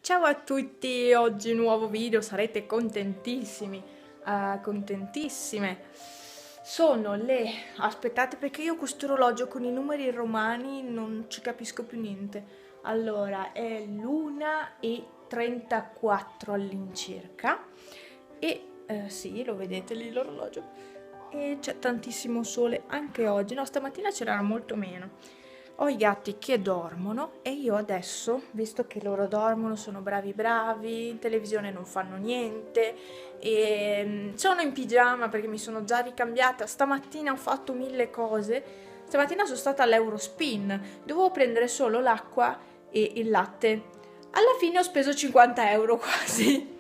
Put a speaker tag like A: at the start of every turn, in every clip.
A: Ciao a tutti, oggi nuovo video, sarete contentissimi, contentissime. Aspettate perché io questo orologio con i numeri romani non ci capisco più niente. Allora, è l'1:34 all'incirca e sì, lo vedete lì l'orologio e c'è tantissimo sole anche oggi, no, stamattina c'era molto meno. Ho i gatti che dormono e io adesso, visto che loro dormono, sono bravi, in televisione non fanno niente e sono in pigiama perché mi sono già ricambiata. Stamattina ho fatto 1000 cose. Stamattina sono stata all'Eurospin, dovevo prendere solo l'acqua e il latte. Alla fine ho speso 50 euro quasi.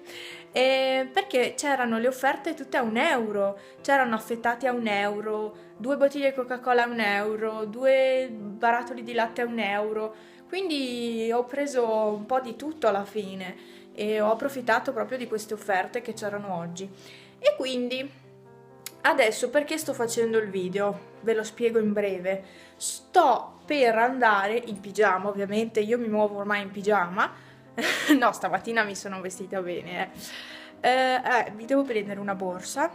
A: Perché c'erano le offerte tutte a 1 euro, c'erano affettati a 1 euro, 2 bottiglie di Coca-Cola a 1 euro, 2 barattoli di latte a 1 euro, quindi ho preso un po' di tutto alla fine e ho approfittato proprio di queste offerte che c'erano oggi. E quindi adesso perché sto facendo il video? Ve lo spiego in breve. Sto per andare in pigiama, ovviamente io mi muovo ormai in pigiama. No, stamattina mi sono vestita bene. Mi devo prendere una borsa.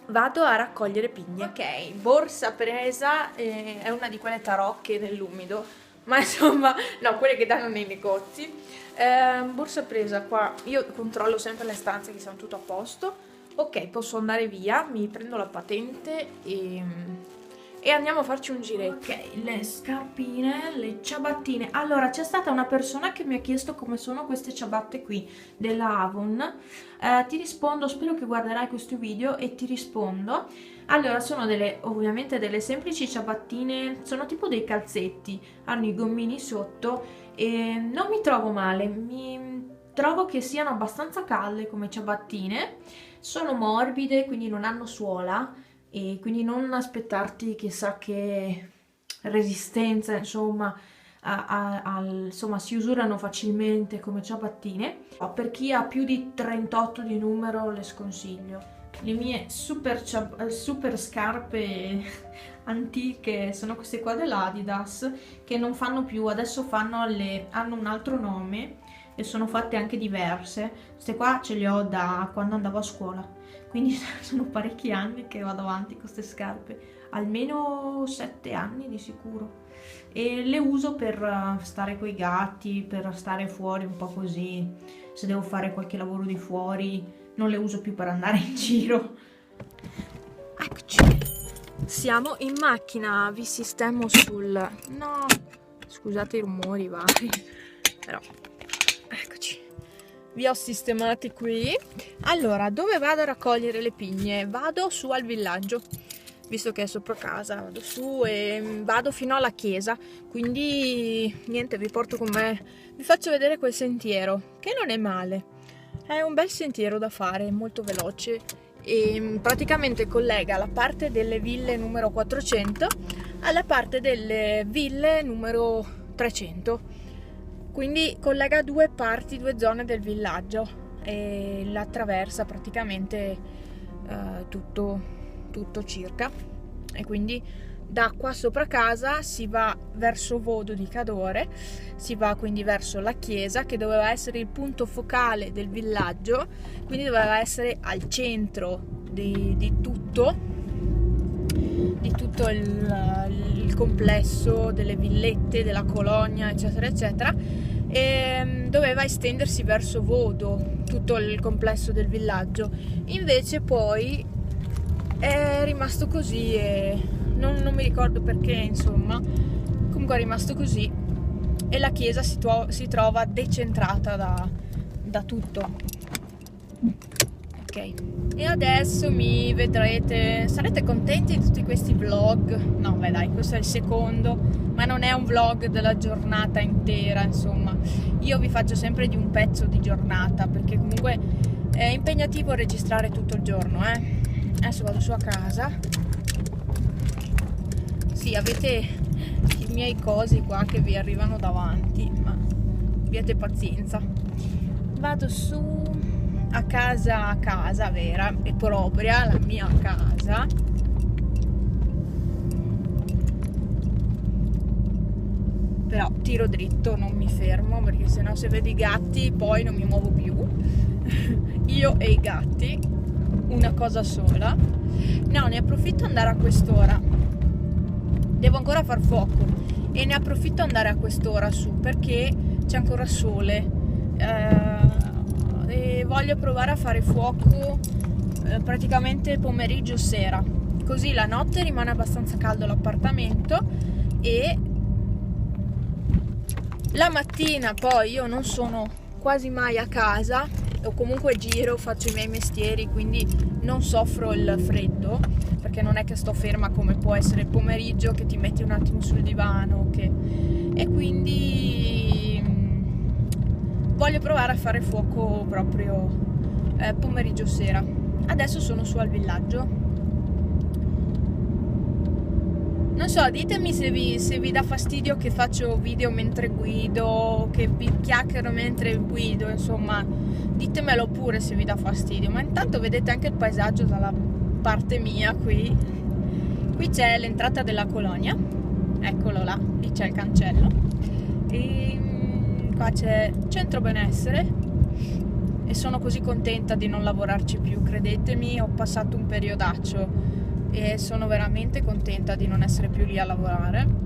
A: Vado a raccogliere pigne. Ok, borsa presa. È una di quelle tarocche nell'umido. Ma insomma, no, quelle che danno nei negozi. Borsa presa qua. Io controllo sempre le stanze che sono tutto a posto. Ok, posso andare via. Mi prendo la patente e andiamo a farci un giretto. Ok, le scarpine, le ciabattine. Allora, c'è stata una persona che mi ha chiesto come sono queste ciabatte qui della Avon. Ti rispondo, spero che guarderai questo video e ti rispondo. Allora, sono ovviamente delle semplici ciabattine, sono tipo dei calzetti, hanno i gommini sotto e non mi trovo male, mi trovo che siano abbastanza calde come ciabattine, sono morbide, quindi non hanno suola. E quindi non aspettarti chissà che resistenza, insomma, insomma si usurano facilmente come ciabattine. Per chi ha più di 38 di numero le sconsiglio. Le mie super scarpe antiche sono queste qua dell'Adidas che non fanno più, adesso hanno un altro nome e sono fatte anche diverse. Queste qua ce le ho da quando andavo a scuola, quindi sono parecchi anni che vado avanti con queste scarpe, almeno 7 anni di sicuro, e le uso per stare coi gatti, per stare fuori un po' così, se devo fare qualche lavoro di fuori non le uso più per andare in giro. Eccoci, siamo in macchina, vi sistemo no, scusate i rumori vari, però eccoci, vi ho sistemati qui. Allora, dove vado a raccogliere le pigne? Vado su al villaggio, visto che è sopra casa, vado su e vado fino alla chiesa, quindi niente, vi porto con me, vi faccio vedere quel sentiero, che non è male, è un bel sentiero da fare, molto veloce e praticamente collega la parte delle ville numero 400 alla parte delle ville numero 300. Quindi collega due parti, due zone del villaggio e la attraversa praticamente tutto circa. E quindi da qua sopra casa si va verso Vodo di Cadore, si va quindi verso la chiesa che doveva essere il punto focale del villaggio, quindi doveva essere al centro di tutto il complesso delle villette, della colonia, eccetera eccetera, e doveva estendersi verso Vodo tutto il complesso del villaggio. Invece poi è rimasto così e non mi ricordo perché, insomma, comunque è rimasto così e la chiesa si trova decentrata da tutto. Ok, e adesso mi vedrete, sarete contenti di tutti questi vlog? No, beh dai, questo è il secondo, ma non è un vlog della giornata intera, insomma. Io vi faccio sempre di un pezzo di giornata, perché comunque è impegnativo registrare tutto il giorno, Adesso vado su a casa. Sì, avete i miei cosi qua che vi arrivano davanti, ma abbiate pazienza. Vado su a casa vera e propria, la mia casa. però tiro dritto, non mi fermo, perché sennò se vedi i gatti poi non mi muovo più. Io e i gatti, una cosa sola. No, ne approfitto andare a quest'ora, devo ancora far fuoco e ne approfitto andare a quest'ora su perché c'è ancora sole, e voglio provare a fare fuoco praticamente pomeriggio sera, così la notte rimane abbastanza caldo l'appartamento e la mattina poi io non sono quasi mai a casa, o comunque giro, faccio i miei mestieri, quindi non soffro il freddo, perché non è che sto ferma come può essere il pomeriggio che ti metti un attimo sul divano, e quindi voglio provare a fare fuoco proprio pomeriggio sera. Adesso sono su al villaggio. Non so, ditemi se vi dà fastidio che faccio video mentre guido, che vi chiacchiero mentre guido, insomma, ditemelo pure se vi dà fastidio. Ma intanto vedete anche il paesaggio dalla parte mia qui. Qui c'è l'entrata della colonia, eccolo là, lì c'è il cancello. E qua c'è centro benessere e sono così contenta di non lavorarci più, credetemi, ho passato un periodaccio e sono veramente contenta di non essere più lì a lavorare.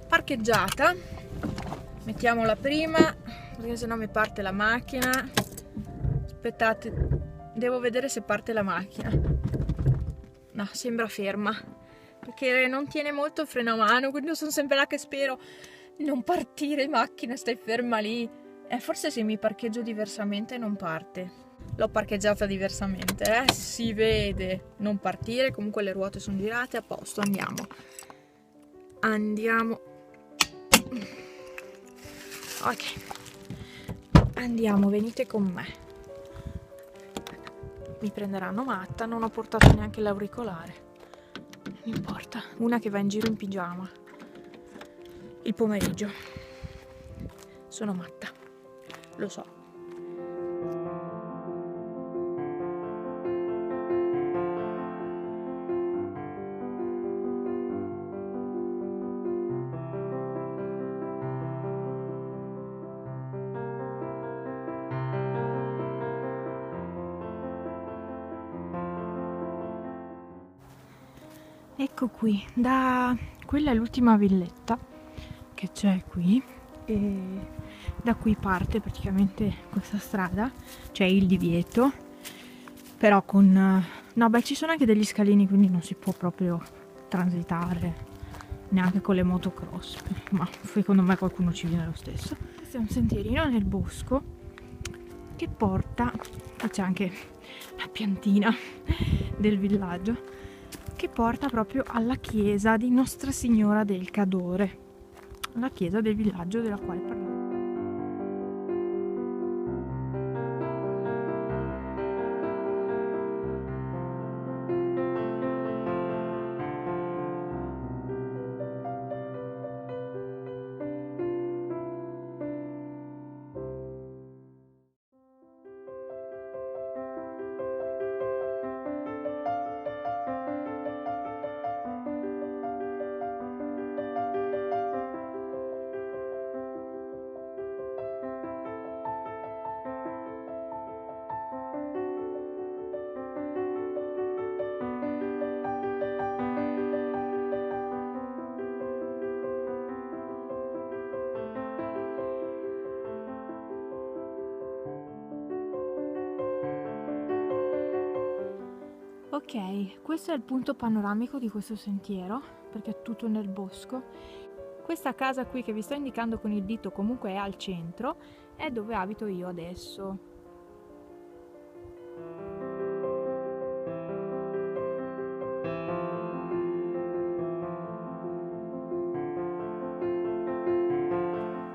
A: Parcheggiata, mettiamola prima perché sennò mi parte la macchina. Aspettate, devo vedere se parte la macchina. No, sembra ferma perché non tiene molto il freno a mano, quindi sono sempre là che spero non partire macchina, stai ferma lì. Forse se mi parcheggio diversamente non parte. L'ho parcheggiata diversamente, si vede. Non partire, comunque le ruote sono girate, a posto, andiamo. Ok, andiamo, venite con me. Mi prenderanno matta, non ho portato neanche l'auricolare. Non importa, una che va in giro in pigiama il pomeriggio. Sono matta, lo so. Ecco qui, quella è l'ultima villetta che c'è qui e da qui parte praticamente questa strada, c'è il divieto, però ci sono anche degli scalini, quindi non si può proprio transitare neanche con le motocross, ma secondo me qualcuno ci viene lo stesso. Questo è un sentierino nel bosco che porta, c'è anche la piantina del villaggio, che porta proprio alla chiesa di Nostra Signora del Cadore, la chiesa del villaggio della quale parliamo. Ok, questo è il punto panoramico di questo sentiero, perché è tutto nel bosco. Questa casa qui che vi sto indicando con il dito comunque è al centro, è dove abito io adesso.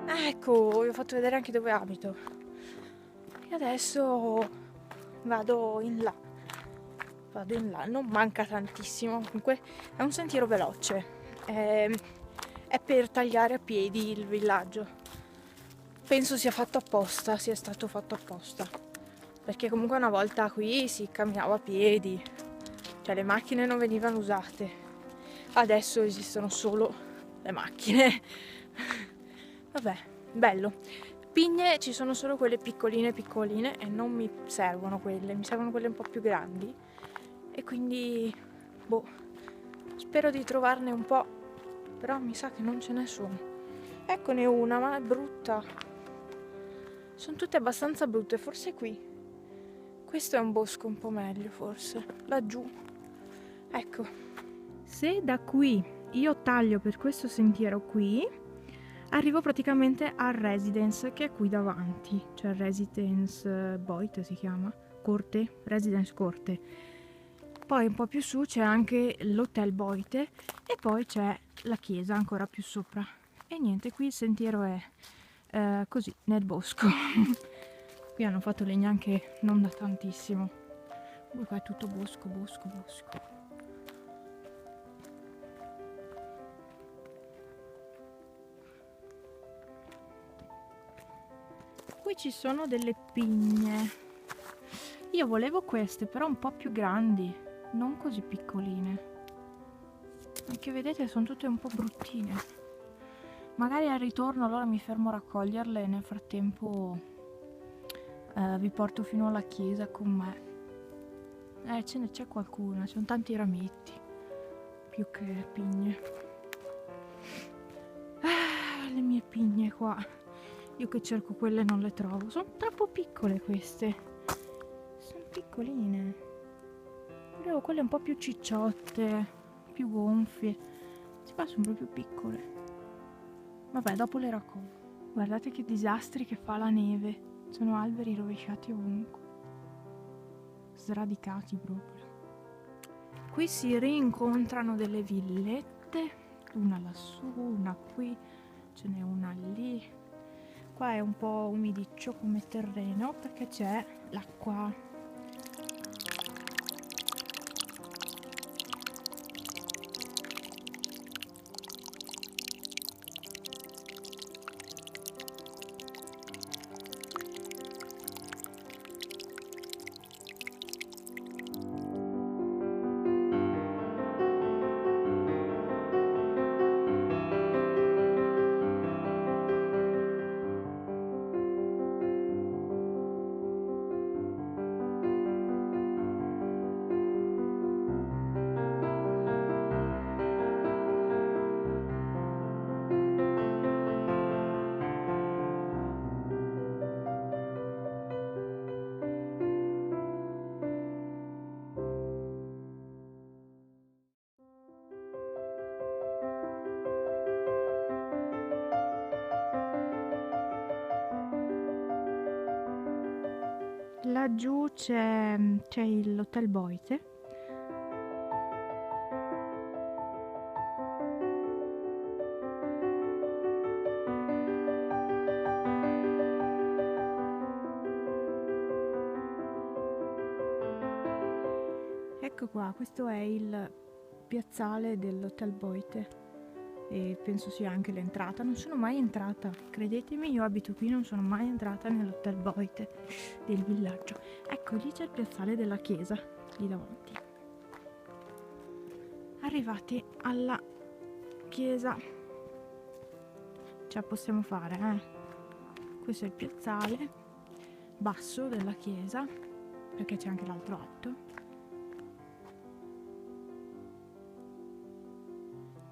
A: Ecco, vi ho fatto vedere anche dove abito. E adesso vado in là. Non manca tantissimo, comunque è un sentiero veloce, è per tagliare a piedi il villaggio. Penso sia fatto apposta, sia stato fatto apposta, perché comunque una volta qui si camminava a piedi, cioè le macchine non venivano usate. Adesso esistono solo le macchine. Vabbè, bello. Pigne ci sono solo quelle piccoline piccoline e non mi servono quelle, mi servono quelle un po' più grandi. E quindi, boh, spero di trovarne un po', però mi sa che non ce ne sono. Eccone una, ma è brutta. Sono tutte abbastanza brutte, forse qui. Questo è un bosco un po' meglio, forse. Laggiù. Ecco. Se da qui io taglio per questo sentiero qui, arrivo praticamente al Residence che è qui davanti. Cioè Residence Boite si chiama? Corte? Residence Corte. Poi un po' più su c'è anche l'Hotel Boite e poi c'è la chiesa ancora più sopra. E niente, qui il sentiero è così, nel bosco. Qui hanno fatto legna anche non da tantissimo. Qua è tutto bosco, bosco, bosco. Qui ci sono delle pigne. Io volevo queste, però un po' più grandi, non così piccoline. Anche vedete sono tutte un po' bruttine. Magari al ritorno allora mi fermo a raccoglierle e nel frattempo vi porto fino alla chiesa con me. Ce ne c'è qualcuna, ci sono tanti rametti, più che pigne. Le mie pigne qua. Io che cerco quelle non le trovo. Sono troppo piccole queste. Sono piccoline. Volevo quelle un po' più cicciotte, più gonfie. Queste qua sono proprio piccole. Vabbè, dopo le raccolgo. Guardate che disastri che fa la neve. Sono alberi rovesciati ovunque. Sradicati proprio. Qui si rincontrano delle villette. Una lassù, una qui. Ce n'è una lì. Qua è un po' umidiccio come terreno perché c'è l'acqua. Laggiù c'è l'Hotel Boite. Ecco qua, questo è il piazzale dell'Hotel Boite e penso sia anche l'entrata. Non sono mai entrata, credetemi, io abito qui, non sono mai entrata nell'Hotel Boite del villaggio. Ecco, lì c'è il piazzale della chiesa, lì davanti. Arrivati alla chiesa, ce la possiamo fare, Questo è il piazzale basso della chiesa, perché c'è anche l'altro atto.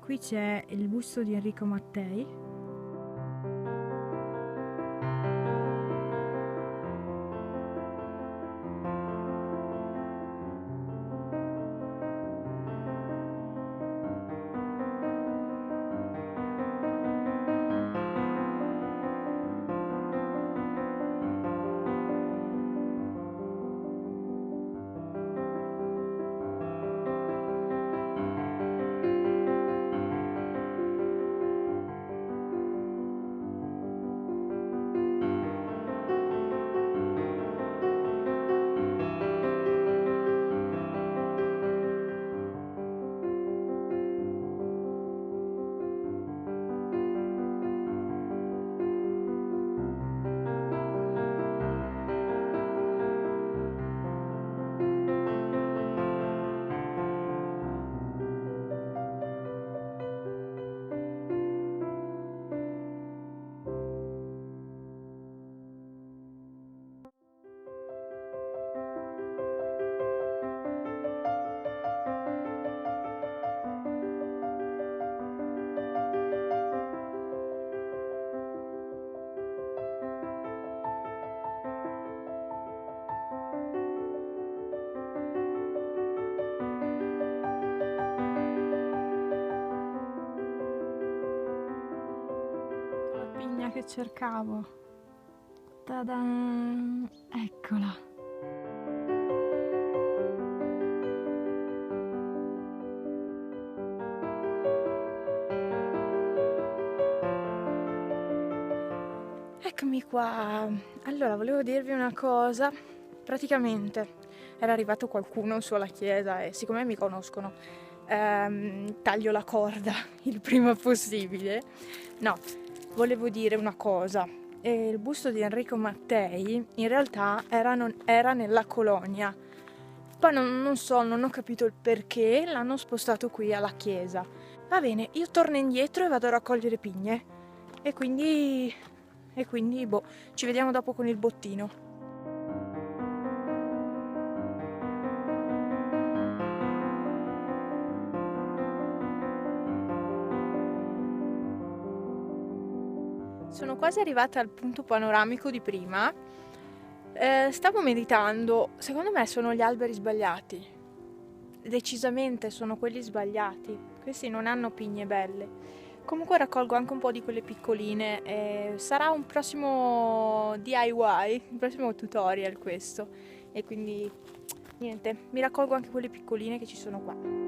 A: Qui c'è il busto di Enrico Mattei. che cercavo. Ta-da! Eccola. Eccomi qua. Allora, volevo dirvi una cosa. Praticamente era arrivato qualcuno sulla chiesa e siccome mi conoscono, taglio la corda il prima possibile. No, volevo dire una cosa. Il busto di Enrico Mattei in realtà era nella colonia. Poi non so, non ho capito il perché l'hanno spostato qui alla chiesa. Va bene, io torno indietro e vado a raccogliere pigne. E quindi boh, ci vediamo dopo con il bottino. Sono quasi arrivata al punto panoramico di prima. Stavo meditando, secondo me sono gli alberi sbagliati. Decisamente sono quelli sbagliati. Questi non hanno pigne belle. Comunque raccolgo anche un po' di quelle piccoline. Sarà un prossimo DIY, un prossimo tutorial questo. E quindi niente, mi raccolgo anche quelle piccoline che ci sono qua.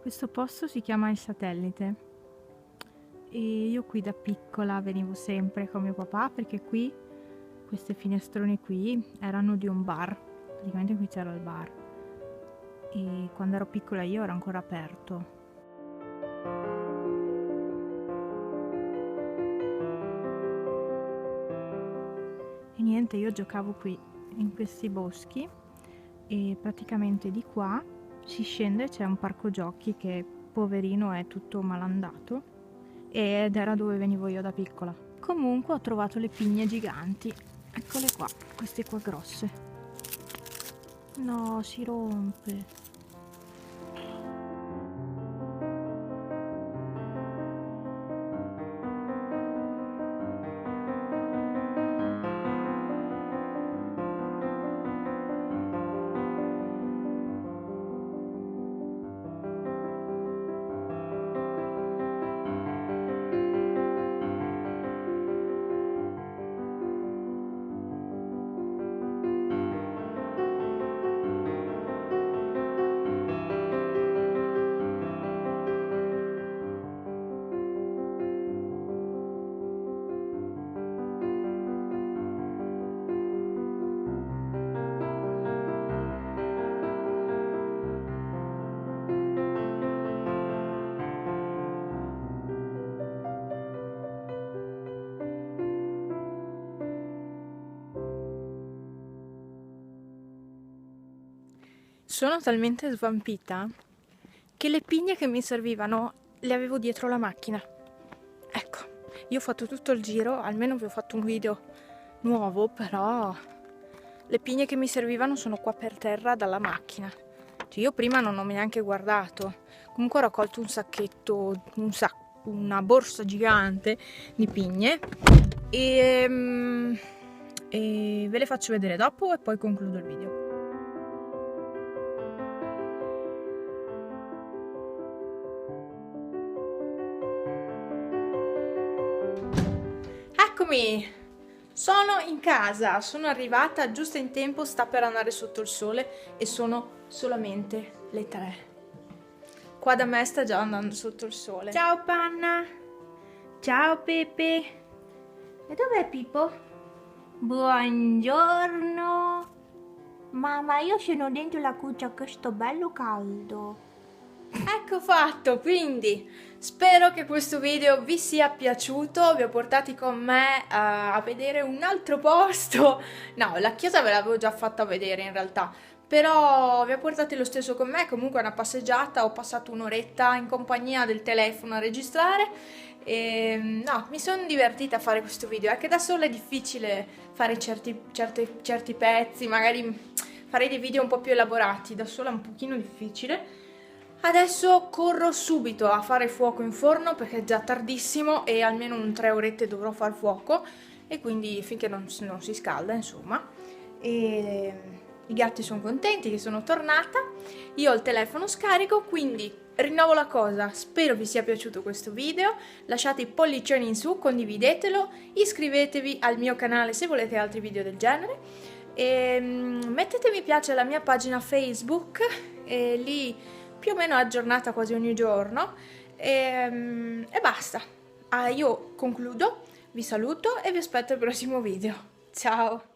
A: Questo posto si chiama Il Satellite e io qui da piccola venivo sempre con mio papà perché qui, queste finestrone qui, erano di un bar, praticamente qui c'era il bar e quando ero piccola io era ancora aperto. E niente, io giocavo qui in questi boschi e praticamente di qua si scende, c'è un parco giochi che poverino è tutto malandato ed era dove venivo io da piccola. Comunque ho trovato le pigne giganti, eccole qua, queste qua grosse. No, si rompe. Sono talmente svampita che le pigne che mi servivano le avevo dietro la macchina. Ecco, io ho fatto tutto il giro, almeno vi ho fatto un video nuovo, però le pigne che mi servivano sono qua per terra dalla macchina. Cioè, io prima non ho neanche guardato. Comunque ho raccolto un sacchetto, una borsa gigante di pigne e ve le faccio vedere dopo e poi concludo il video. Eccomi, sono in casa, sono arrivata giusto in tempo, sta per andare sotto il sole e sono solamente le 3. Qua da me sta già andando sotto il sole. Ciao Panna, ciao Pepe. E dov'è Pippo? Buongiorno. Mamma, io sono dentro la cuccia che sto bello caldo. Ecco fatto, quindi spero che questo video vi sia piaciuto, vi ho portati con me a vedere un altro posto. No, la chiesa ve l'avevo già fatta vedere in realtà, però vi ho portati lo stesso con me, comunque una passeggiata, ho passato un'oretta in compagnia del telefono a registrare e no, mi sono divertita a fare questo video, è che da sola è difficile fare certi pezzi, magari fare dei video un po' più elaborati, da sola è un pochino difficile. Adesso corro subito a fare fuoco in forno perché è già tardissimo e almeno un 3 orette dovrò far fuoco e quindi finché non si scalda, insomma. E i gatti sono contenti che sono tornata, io ho il telefono scarico, quindi rinnovo la cosa, spero vi sia piaciuto questo video, lasciate i pollicioni in su, condividetelo, iscrivetevi al mio canale se volete altri video del genere e mettete mi piace alla mia pagina Facebook e lì più o meno aggiornata quasi ogni giorno e basta. Io concludo, vi saluto e vi aspetto al prossimo video. Ciao!